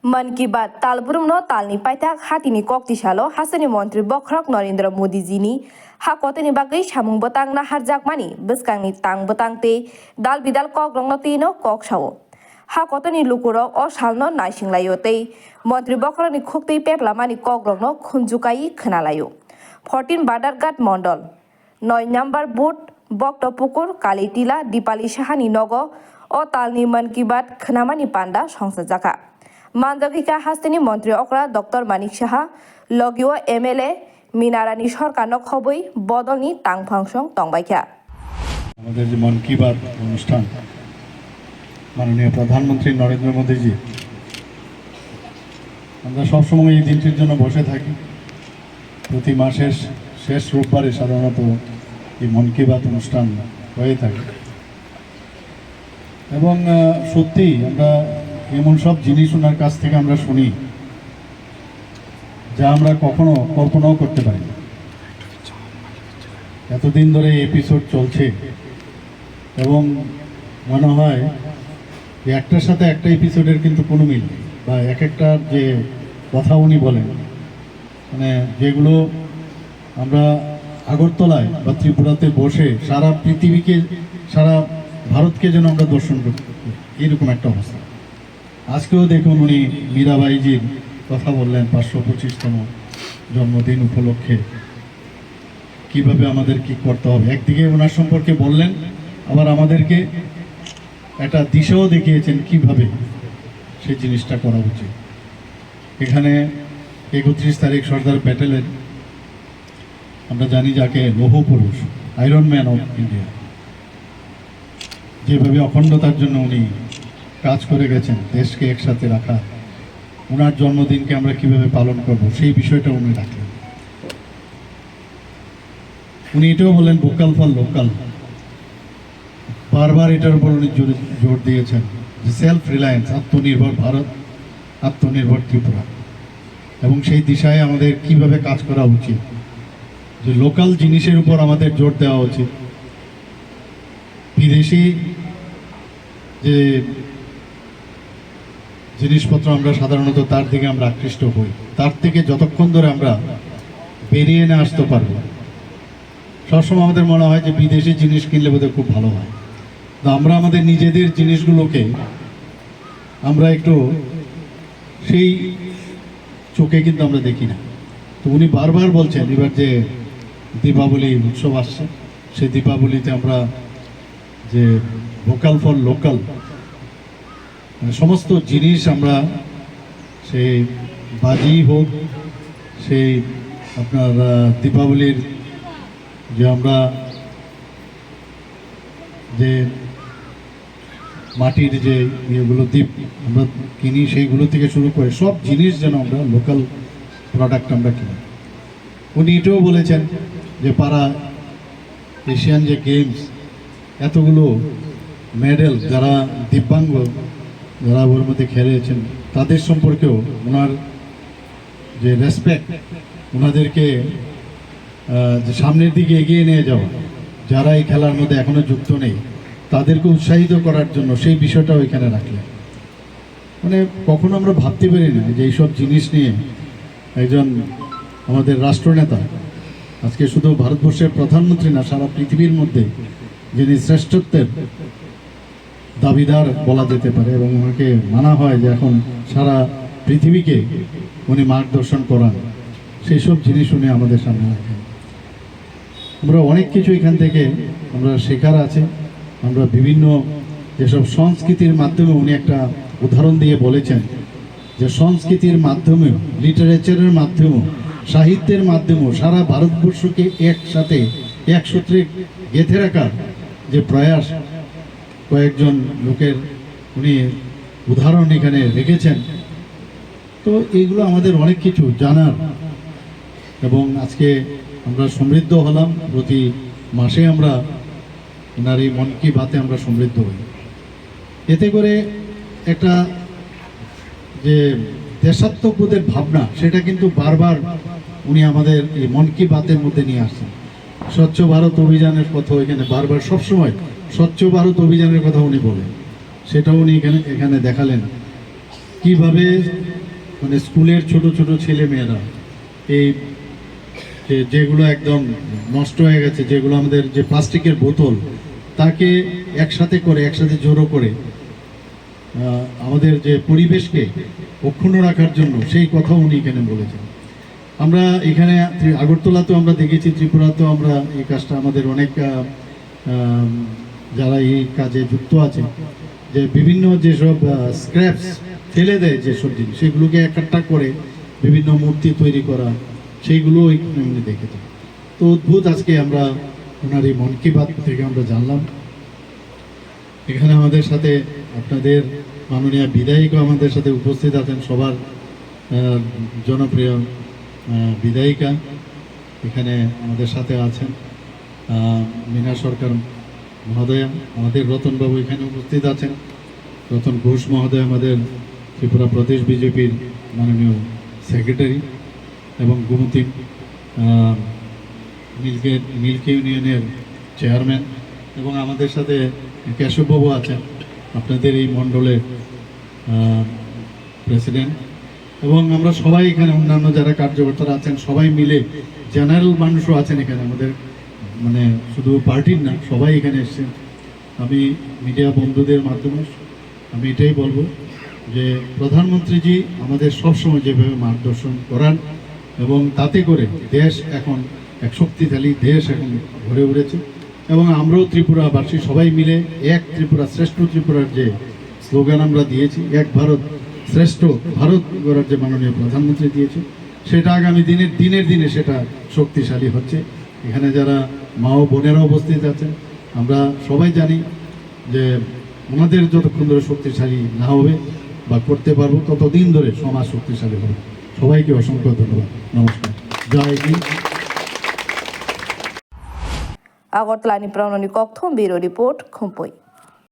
मन की बात तालबुरुमनो तालनि पाइथाक हातिनि कक्तिसालो हासोनि मन्त्री बख्रक नरेन्द्र मोदीजीनि हाकतनि बागै सामुं बोतां नाहारजाकमानि बोसकांनि तां बोतांते दाल बिदाल कग्रंनो तेनो ककसावो हाकतनि लुकुरो अ सालनो नायसिंलायो तै मन्त्री बख्रकनि खुक्तै पेपलामानि कग्रंनो खुनजुकाई खोनालायो 14 बादारघाट मण्डल 9 number booth baktopukur kalitila dipali sahani nogo o talni मन की बात खोनामानि panda songchajakha मानजागिका हास्तिनि मन्त्री अक्रा डक्टर मानिक साहा लगियो एमएलए मिनारानी सरकारनो खबै बदलनि तांफांसं तंबायखा আমাদের যে মন কি বাত অনুষ্ঠান মাননীয় প্রধানমন্ত্রী নরেন্দ্র মোদীজি আমরা সবসময় এই দিনটির জন্য বসে থাকি প্রতি মাসের শেষ রোববারে সাধারণত এই মন কি বাত অনুষ্ঠান হয়ে থাকে এবং সত্যি আমরা এমন সব জিনিস ওনার কাছ থেকে আমরা শুনি যা আমরা কখনো কল্পনাও করতে পারি না। এতদিন ধরে এপিসোড চলছে এবং মনে হয় যে একটার সাথে একটা এপিসোডের কিন্তু কোনো মিল নেই বা এক একটা যে কথা উনি বলেন মানে যেগুলো আমরা আগরতলায় বা ত্রিপুরাতে বসে সারা পৃথিবীকে সারা ভারতকে যেন আমরা দর্শন করতে এরকম একটা অবস্থা। আজকেও দেখুন উনি মীরাবাইজির কথা বললেন 525তম জন্মদিন উপলক্ষে কিভাবে আমাদের কি করতে হবে। একদিকে ওনার সম্পর্কে বললেন আবার আমাদেরকে একটা দিশাও দেখিয়েছেন কিভাবে সেই জিনিসটা করা উচিত। এখানে 31 তারিখ সর্দার প্যাটেলের আমরা জানি যাকে লৌহ পুরুষ আয়রন ম্যান অফ ইন্ডিয়া যেভাবে অখণ্ডতার জন্য উনি কাজ করে গেছেন দেশকে একসাথে রাখা ওনার জন্মদিনকে আমরা কিভাবে পালন করব সেই বিষয়টা উনি রাখলেন। উনি এটাও বলেন ভোকাল ফর লোকাল বারবার এটার উপর উনি জোর দিয়েছেন যে সেলফ রিলায়েন্স আত্মনির্ভর ভারত আত্মনির্ভর ত্রিপুরা এবং সেই দিশায় আমাদের কিভাবে কাজ করা উচিত যে লোকাল জিনিসের উপর আমাদের জোর দেওয়া উচিত। বিদেশি যে জিনিসপত্র আমরা সাধারণত তার দিকে আমরা আকৃষ্ট হই তার থেকে যতক্ষণ ধরে আমরা বেরিয়ে না আসতে পারবো সবসময় আমাদের মনে হয় যে বিদেশি জিনিস কিনলে বোধহয় খুব ভালো হয়। তো আমরা আমাদের নিজেদের জিনিসগুলোকে আমরা একটু সেই চোখে কিন্তু আমরা দেখি না। তো উনি বারবার বলছেন এবার যে দীপাবলি উৎসব আসছে সেই দীপাবলিতে আমরা যে ভোকাল ফর লোকাল সমস্ত জিনিস আমরা সেই বাজি হোক সেই আপনার দীপাবলির যে আমরা যে মাটির যে ইয়েগুলো দ্বীপ আমরা কিনি সেইগুলো থেকে শুরু করে সব জিনিস যেন আমরা লোকাল প্রোডাক্ট আমরা কিনি। উনি এটাও বলেছেন যে পারা এশিয়ান যে গেমস এতগুলো মেডেল যারা দিব্যাঙ্গ যারা ওর মধ্যে খেলেছেন তাদের সম্পর্কেও ওনার যে রেসপেক্ট ওনাদেরকে যে সামনের দিকে এগিয়ে নিয়ে যাওয়া যারা এই খেলার মধ্যে এখনও যুক্ত নেই তাদেরকে উৎসাহিত করার জন্য সেই বিষয়টাও এখানে রাখলেন। মানে কখনো আমরা ভাবতে পারি না যে এইসব জিনিস নিয়ে একজন আমাদের রাষ্ট্রনেতা আজকে শুধু ভারতবর্ষের প্রধানমন্ত্রী না সারা পৃথিবীর মধ্যে যিনি শ্রেষ্ঠত্বের দাবিদার বলা যেতে পারে এবং ওনাকে মানা হয় যে এখন সারা পৃথিবীকে উনি মার্গদর্শন করান সেই সব জিনিস উনি আমাদের সামনে রাখেন। আমরা অনেক কিছু এখান থেকে আমরা শেখার আছে। আমরা বিভিন্ন যেসব সংস্কৃতির মাধ্যমে উনি একটা উদাহরণ দিয়ে বলেছেন যে সংস্কৃতির মাধ্যমেও লিটারেচারের মাধ্যমেও সাহিত্যের মাধ্যমেও সারা ভারতবর্ষকে একসাথে এক সূত্রে গেঁথে রাখার যে প্রয়াস কয়েকজন লোকের উনি উদাহরণ এখানে রেখেছেন। তো এইগুলো আমাদের অনেক কিছু জানার এবং আজকে আমরা সমৃদ্ধ হলাম প্রতি মাসে আমরা ওনার এই মন কি বাতে আমরা সমৃদ্ধ হই। এতে করে একটা যে দেশাত্মবোধের ভাবনা সেটা কিন্তু বারবার উনি আমাদের এই মন কি বাতের মধ্যে নিয়ে আসছেন। স্বচ্ছ ভারত অভিযানের কথা এখানে বারবার সবসময় স্বচ্ছ ভারত অভিযানের কথা উনি বলেন সেটাও উনি এখানে দেখালেন কিভাবে মানে স্কুলের ছোট ছোট ছেলে মেয়েরা এই যেগুলো একদম নষ্ট হয়ে গেছে, যেগুলো আমাদের যে প্লাস্টিকের বোতল, তাকে একসাথে জড়ো করে আমাদের যে পরিবেশকে অক্ষুণ্ণ রাখার জন্য সেই কথা উনি এখানে বলেছেন। আমরা এখানে আগরতলাতেও আমরা দেখেছি, ত্রিপুরাতেও আমরা এই কাজটা আমাদের অনেক যারা এই কাজে যুক্ত আছে, যে বিভিন্ন যেসব স্ক্র্যাপস ফেলে দেয় যেসব জিনিস, সেগুলোকে একটা করে বিভিন্ন মূর্তি তৈরি করা, সেইগুলো এখানে উনি দেখেছেন। তো অদ্ভুত আজকে আমরা ওনার এই মন কি বাত থেকে আমরা জানলাম। এখানে আমাদের সাথে আপনাদের মাননীয় বিধায়িকা আমাদের সাথে উপস্থিত আছেন, সবার জনপ্রিয় বিধায়িকা এখানে আমাদের সাথে আছেন, মীনা সরকার মহোদয়া, আমাদের রতনবাবু এখানে উপস্থিত আছেন, রতন ঘোষ মহোদয় আমাদের ত্রিপুরা প্রদেশ বিজেপির মাননীয় সেক্রেটারি, এবং গুমতি মিল্ক ইউনিয়নের চেয়ারম্যান, এবং আমাদের সাথে কেশববাবু আছেন, আপনাদের এই মণ্ডলের প্রেসিডেন্ট, এবং আমরা সবাই এখানে অন্যান্য যারা কার্যকর্তারা আছেন সবাই মিলে, জেনারেল মানুষও আছেন এখানে, আমাদের মানে শুধু পার্টির না, সবাই এখানে এসেছেন। আমি মিডিয়া বন্ধুদের মাধ্যমে আমি এটাই বলবো যে প্রধানমন্ত্রীজি আমাদের সবসময় যেভাবে মার্গদর্শন করান, এবং তাতে করে দেশ এখন এক শক্তিশালী দেশ এখন গড়ে উঠেছে, এবং আমরাও ত্রিপুরাবাসী সবাই মিলে এক ত্রিপুরা শ্রেষ্ঠ ত্রিপুরার যে স্লোগান আমরা দিয়েছি, এক ভারত শ্রেষ্ঠ ভারত গড়ার যে মাননীয় প্রধানমন্ত্রী দিয়েছে, সেটা আগামী দিনের দিনে সেটা শক্তিশালী হচ্ছে। এখানে যারা মা ও বোনেরা উপস্থিত আছেন, আমরা সবাই জানি যে ওনাদের যতক্ষণ ধরে শক্তিশালী না হবে বা করতে পারবো, ততদিন ধরে সমাজ শক্তিশালী হবে। সবাইকে অসংখ্য ধন্যবাদ, নমস্কার, জয় হিন্দ। আগরতলানি প্রাণনী কক্থম ব্যুরো রিপোর্ট খুম্পুই।